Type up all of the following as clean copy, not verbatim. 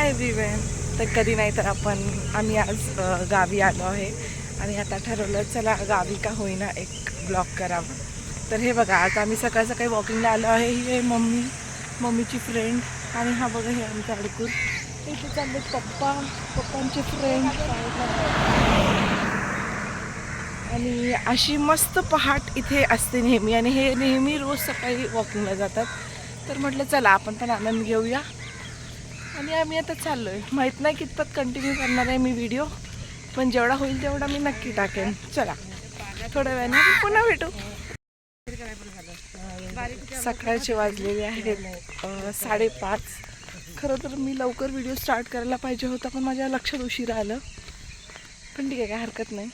Hi everyone. तर कधी नाही तर आम्ही आज गावी आलो आहे आणि आता ठरवलं चला गावी का होईना एक ब्लॉग करावा. तर हे बघा आज आम्ही सकाळ सकाळी वॉकिंगला आलो आहे. ही आहे मम्मीची फ्रेंड आणि हा बघा हे आमचा अडकूर. इथे चालले पप्पांचे फ्रेंड आणि अशी मस्त पहाट इथे असते नेहमी आणि हे नेहमी रोज सकाळी वॉकिंगला जातात. तर म्हटलं चला आपण पण आनंद घेऊया आणि आम्ही आता चाललोय. माहीत नाही कितपत कंटिन्यू करणार आहे मी व्हिडिओ, पण जेवढा होईल तेवढा मी नक्की टाकेन. चला थोड्या वेळाने पुन्हा भेटू. सकाळचे वाजलेले आहेत 5:30. खरं तर मी लवकर व्हिडिओ स्टार्ट करायला पाहिजे होता, पण माझ्या लक्षात उशीर आलं. पण ठीक आहे, काय हरकत नाही.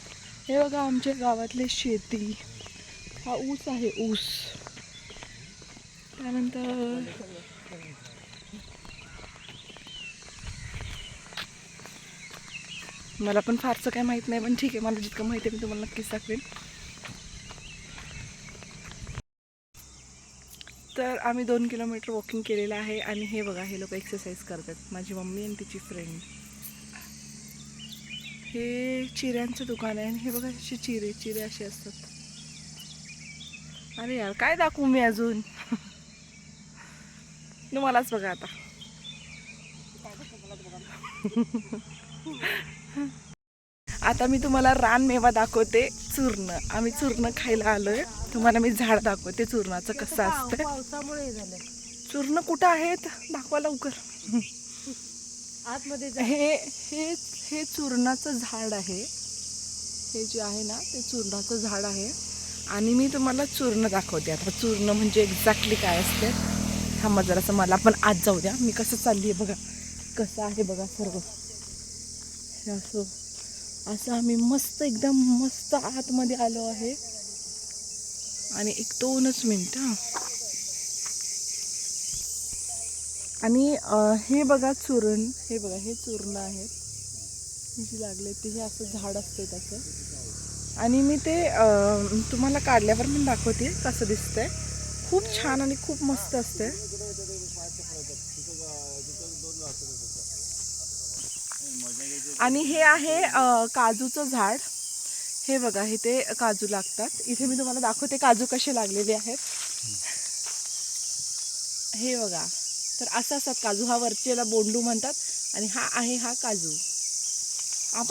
हे बघा आमच्या गावातले शेती, हा ऊस आहे ऊस. त्यानंतर मला पण फारसं काय माहीत नाही, पण ठीक आहे, मला जितकं माहिती आहे मी तुम्हाला नक्कीच दाखवेन. तर आम्ही 2 किलोमीटर वॉकिंग केलेलं आहे आणि हे बघा हे लोक एक्सरसाइज करतात, माझी मम्मी आणि तिची फ्रेंड. हे चिऱ्यांचं दुकान आहे आणि हे बघा असे चिरे असे असतात. अरे यार काय दाखवू मी अजून तुम्हालाच बघा आता. आता मी तुम्हाला रानमेवा दाखवते, चूर्ण. आम्ही चूर्ण खायला आलोय. तुम्हाला मी झाड दाखवते चूर्णाचं कसं असतं. पावसामुळे झालं. चूर्ण कुठं आहेत दाखवा लवकर. आतमध्ये हे हे हे चूर्णाचं झाड आहे. हे जे आहे ना ते चूर्णाचं झाड आहे आणि मी तुम्हाला चूर्ण दाखवते. आता चूर्ण म्हणजे एक्झॅक्टली काय असते थांबा जरासं, मला पण आज जाऊ द्या. मी कसं चालली आहे बघा, कसं आहे बघा सर्व. हे असं आम्ही मस्त एकदम मस्त आतमध्ये आलो आहे आणि 1-2च मिनिटं. आणि हे बघा चूर्ण, हे बघा हे चूर्ण आहेत जी लागले ते. हे असं झाड असते त्याचं आणि मी ते तुम्हाला काढल्यावर पण दाखवते कसं दिसतंय. खूप छान आणि खूप मस्त असते. आणि हे आहे काजूचं झाड. हे बघा इथे काजू लागतात. इथे मी तुम्हाला दाखवते काजू कसे लागलेले आहेत. हे बघा, तर असं असतात काजू. हा वरचेला बोंडू म्हणतात आणि हा काजू.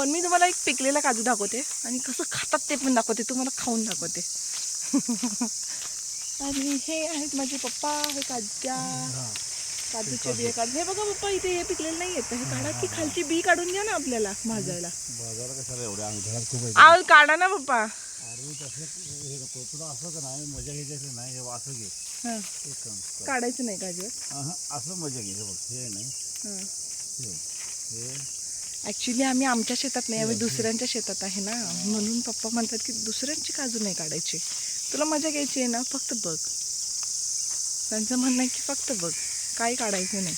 मी तुम्हाला एक पिकलेला काजू दाखवते आणि कसं खातात ते पण दाखवते, तुम्हाला खाऊन दाखवते. आणि हे आहेत माझे पप्पा. हे काजूचे बिया काढ. हे बघा पप्पा इथे हे पिकलेलं नाही येत. हे काढा की खालची बी काढून घ्या ना आपल्याला भाजायला. आव काढा ना पप्पा. काढायचं नाही काजू असं मजा घे. हे नाही ॲक्च्युली आम्ही आमच्या शेतात नाही, आम्ही दुसऱ्यांच्या शेतात आहे ना, म्हणून पप्पा म्हणतात की दुसऱ्यांची काजू नाही काढायची, तुला मजा घ्यायची आहे ना, फक्त बघ. त्यांचं म्हणणं आहे की फक्त बघ, काही काढायचं नाही.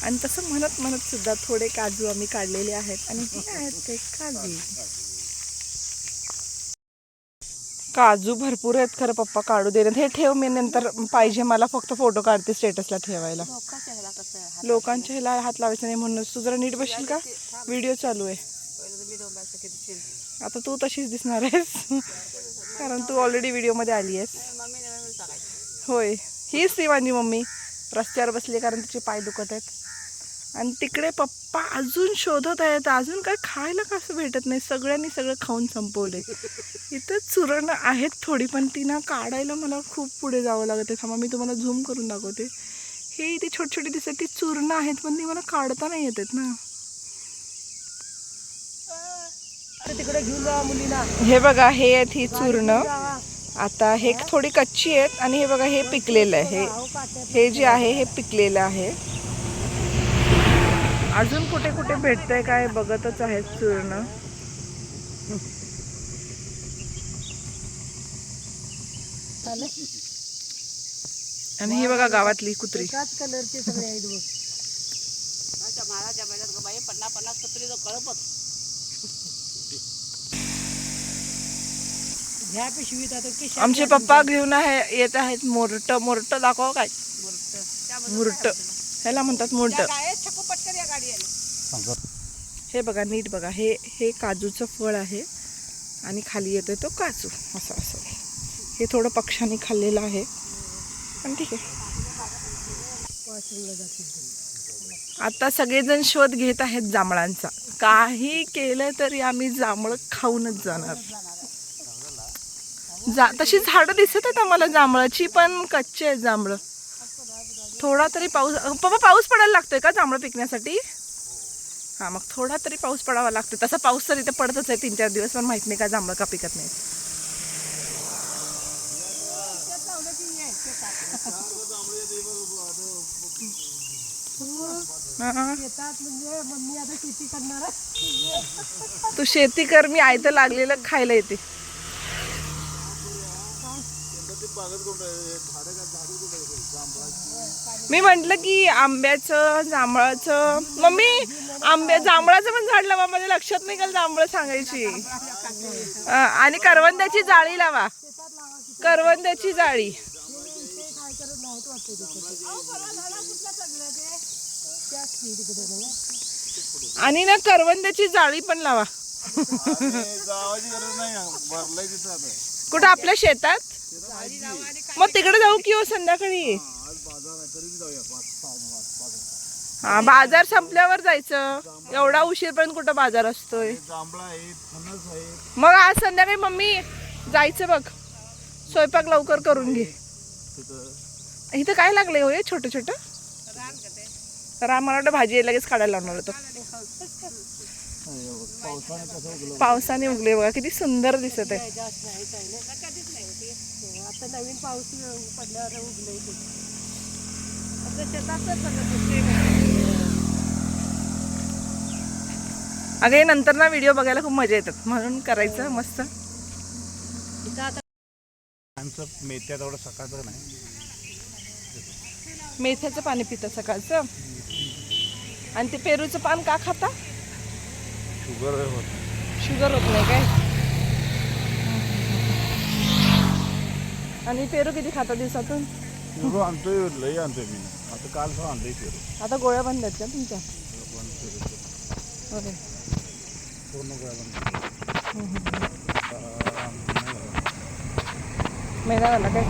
आणि तसं म्हणत सुद्धा थोडे काजू आम्ही काढलेले आहेत आणि हे आहेत ते काजू भरपूर आहेत. खरं पप्पा काढू दे. हे ठेव, मी नंतर पाहिजे मला, फक्त फोटो काढते स्टेटसला ठेवायला. लोकांच्या ह्याला हात लावायचा नाही म्हणूनच. तू जरा नीट बसशील का, व्हिडिओ चालू आहे. आता तू तशीच दिसणार आहेस कारण तू ऑलरेडी व्हिडिओमध्ये आली आहेस. होय, हीच ती माझी मम्मी रस्त्यावर बसली कारण तिचे पाय दुखत आहेत. आणि तिकडे पप्पा अजून शोधत आहेत, अजून काय खायला कसं भेटत नाही. सगळ्यांनी सगळं खाऊन संपवले. इथं चूर्ण आहेत थोडी, पण ती ना काढायला मला खूप पुढे जावं लागत आहे. थांबा मी तुम्हाला झूम करून दाखवते. हे इथे छोटी छोटी दिसत ती चूर्ण आहेत, पण ती मला काढता नाही येतात ना. तिकडे घेऊन जा मुलीला. हे बघा हे आहेत ही चूर्ण. आता हे थोडी कच्ची आहेत आणि हे बघा हे पिकलेलं आहे. हे जे आहे हे पिकलेलं आहे. अजून कुठे कुठे भेटतंय काय बघतच आहेत चूर्ण. आणि ही बघा गावातली कुत्री. एकाच कलरचे सगळे आहेत बघ. ह्या पिशवीत आता की आमचे पप्पा घेऊन येत आहेत मोरट. मोरट दाखव काय मुरट ह्याला म्हणतात मुरट. हे बघा नीट बघा, हे काजूचं फळ आहे आणि खाली येतोय तो काजू. असं असं हे थोडं पक्ष्यांनी खाल्लेलं आहे पण ठीक आहे. आता सगळेजण शोध घेत आहेत जांभळांचा. काही केलं तरी आम्ही जांभळं खाऊनच जाणार. तशी झाडं दिसत आहेत आम्हाला जांभळाची, पण कच्चे आहेत जांभळं. थोडा तरी पाऊस, पप्पा पाऊस पडायला लागतोय का जांभळं पिकण्यासाठी? हा, मग थोडा तरी पाऊस पडावा लागतो. तसा पाऊस तर इथे पडतच आहे 3-4 दिवस, पण माहित नाही का जांभळं का पिकत नाही. म्हणजे मम्मी आता शेती करणार. तू शेती कर, मी आयतं लागलेलं खायला येते. मी म्हंटल की आंब्याचं जांभळाचं, मम्मी जांभळाचं पण झाड लावा. माझ्या लक्षात नाही का जांभळं सांगायची. आणि करवंद्याची जाळी लावा, करवंद्याची जाळी. आणि ना करवंद्याची जाळी पण लावा. कुठं आपल्या शेतात? मग तिकडे जाऊ की हो संध्याकाळी. हा, बाजार संपल्यावर जायचं. एवढा उशीरपर्यंत कुठं बाजार असतोय. मग आज संध्याकाळी मम्मी जायचं बघ. स्वयंपाक लवकर करून घे. इथं काय लागलंय हो छोटं छोटं राम? मला वाटतं भाजी लगेच काढायला लावणार होतो. पावसाने उगले बघा, किती सुंदर दिसत आहे. आता नवीन पाऊस पडल्यावर उगलंय ते. अगे नंतर ना व्हिडिओ बघायला खूप मजा येतात, म्हणून करायचं मस्त. मेथ्या तेवढं सकाळचं नाही. मेथ्याचं पाणी पिता सकाळचं. आणि ते पेरूचं पान का खाता? शुगर होत. शुगर होत नाही काय? आणि पेरू किती खाता दिवसातून? पेरू आणतोय, लई आणतोय मी. आता काल पण आणलंय पेरू. आता गोळ्या बंद आहेत का तुमच्या? ओके, पूर्ण गोळ्या बंद. महिना झाला काय?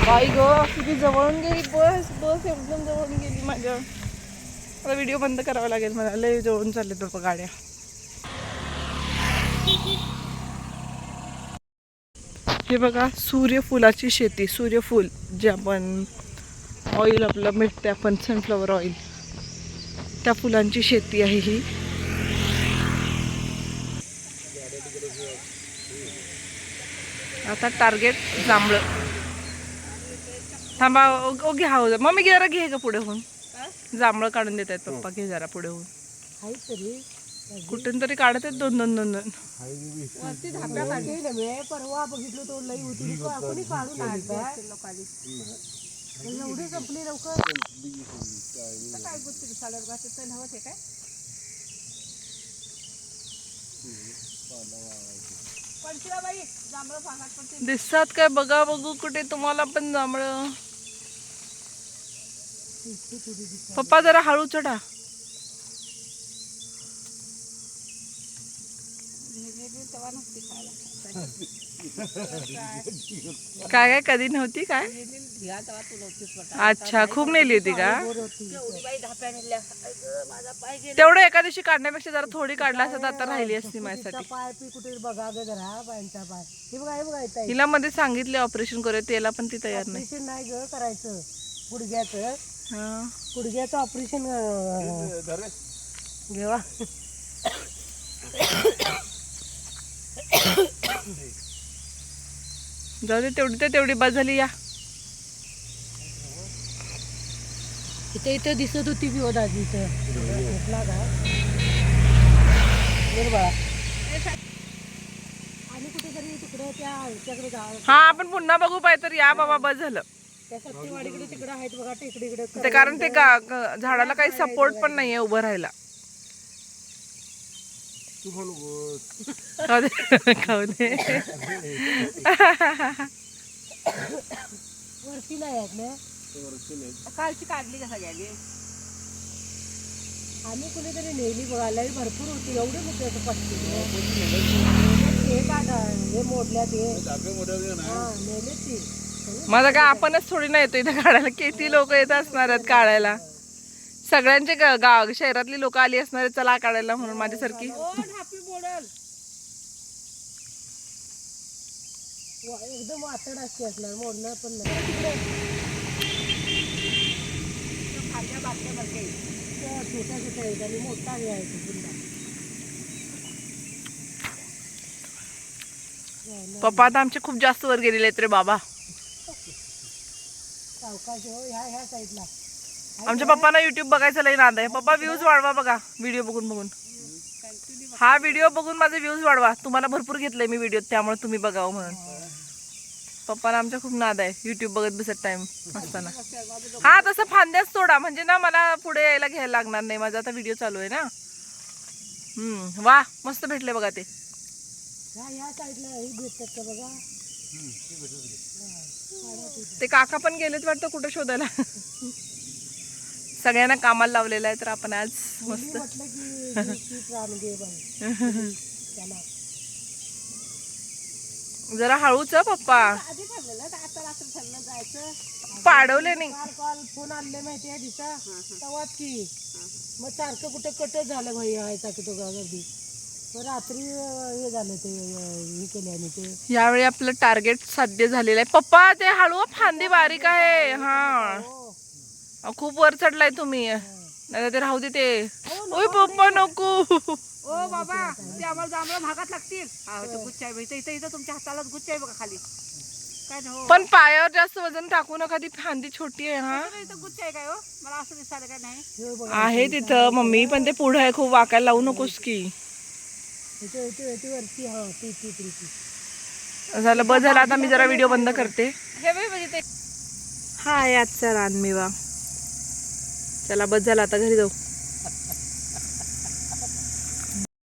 बाई ग, किती जवळून गेली बस. बस एकदम जवळून गेली माझ्या. आता व्हिडिओ बंद करावा लागेल मला, लय जवळून चालले बाबा गाड्या. हे बघा सूर्यफुलाची शेती. सूर्यफूल जे आपण ऑइल आपलं मिळते, आपण सनफ्लॉवर ऑइल, त्या फुलांची शेती आहे ही. आता टार्गेट जांभळं. थांबा, ओके. हा, मम्मी जरा घे का पुढे होऊन. जांभळं काढून देत आहेत पप्पा, घे जरा पुढे होऊन. कुठून तरी काढत आहेत 2-2. वरती धागा काढलेलं मी परवा बघितलं, तो लई होती कोणी काढून आणलं. एवढी संपली लवकर. काय गोष्टी साडे हवं ते काय दिसतात काय बघा बघू कुठे तुम्हाला पण जांभळं. पप्पा जरा हळू चढा. काय काय कधी नव्हती काय? अच्छा, खूप नेली होती का? तेवढं एका दिवशी काढण्यापेक्षा जरा थोडी काढला असत, आता राहिली असती माझ्यासाठी. पाय पी कुठे बघा जरा बायांचा पाय. हे बघा, हे बघा. हिला मध्ये सांगितले ऑपरेशन करूया, त्याला पण ती तयार नाही. ऑपरेशन नाही ग करायचं, गुडघ्याचं. हा, गुडघ्याचं ऑपरेशन घेवा. जाऊ दे, तेवढी तर तेवढी बस झाली. या इथे इथे दिसत होती की होता इथं घेतला का बाळा. आणि कुठेतरी तिकडे त्या ह्याच्याकडे जा. हा, आपण पुन्हा बघू पाहिजे तर या बाबा, बस झालं. त्या सत्तीवाडीकडे तिकडे आहेत बघा टेकडीकडे. ते कारण ते झाडाला काही सपोर्ट पण नाहीये उभं राहायला. तू खाऊ नको. खाऊ दे खाऊ दे. वरती नाही आहेत ना. कालची काढली का सगळ्यांनी? आम्ही कुणीतरी नेली बघायला भरपूर होती एवढे मोठे होते पट्टी. हे काढा हे मोडल्या ते हा नेले ती. माझा काय आपणच थोडी ना येतो इथं काढायला. किती लोक येत असणार आहेत काढायला. सगळ्यांचे गाव शहरातली लोक आली असणार आहेत चला काढायला म्हणून माझ्यासारखी. ढापी मोडल. एकदम वातड असते असणार मोडणार पण नाही. खाद्या बाटल्या बघे छोट्या छोट्या आहेत आणि मोठा हे आहे तो पुन्हा. पप्पा आता आमचे खूप जास्त वर गेलेले आहेत रे बाबा. सावकाश हो ह्या साईडला. आमच्या पप्पांना युट्यूब बघायचं लई नाद आहे. पप्पा व्ह्यूज वाढवा बघा व्हिडिओ बघून बघून. हा व्हिडिओ बघून माझे व्ह्यूज वाढवा. तुम्हाला भरपूर घेतलंय मी व्हिडिओ त्यामुळे तुम्ही बघावं म्हणून. पप्पाला आमच्या खूप नाद आहे युट्यूब बघत बसत टाइम असताना. हा तसं फांद्याच तोडा म्हणजे ना मला पुढे यायला घ्यायला लागणार नाही. माझा आता व्हिडिओ चालू आहे ना. वा मस्त भेटले बघा ते. ह्या साईडला हे भेटतात का बघा. ते काका पण गेलेत वाटतं कुठं शोधायला. सगळ्यांना कामाला लावलेलं आहे तर आपण आज मस्त म्हटलं की प्राण घे बाई त्याला. जरा हळूच हं पप्पा. आधी ठरलेलं आता रात्री ठरलं जायचं. पाडवले नाही. काल फोन आणले माहिती आहे दिसा तेव्हाच की. मग सारखं कुठं कटच झालं भाई यायचा की तो गर्दी. रात्री हे झालं ते हे केले आणि ते. यावेळी आपलं टार्गेट साध्य झालेलं आहे. पप्पा ते हळू फांदी बारीक आहे. हा खूप वर चढलाय तुम्ही. नाही ते राहू दे ते. ओय पप्पा नको. ओ बाबा ते आम्हाला जांभळं भागात लागतील. हा तो गुच्छ आहे इथं इथं इथं तुमच्या हातालाच गुच्छ आहे बघा खाली. काय नाही हो पण पायावर जास्त वजन टाकू नका. ती फांदी छोटी आहे. हा इथं गुच्छ आहे काय हो? मला असं दिसायला काय नाही. हे बघा आहे तिथं मम्मी पण ते पुढं आहे खूप वाकायला लावू नकोस की. इथे वरती हा ती झालं बस झालं. आता मी जरा व्हिडिओ बंद करते. हे बघ म्हणजे ते हा आहे आजचा रानमेवा. चला बस झाला आता घरी जाऊ.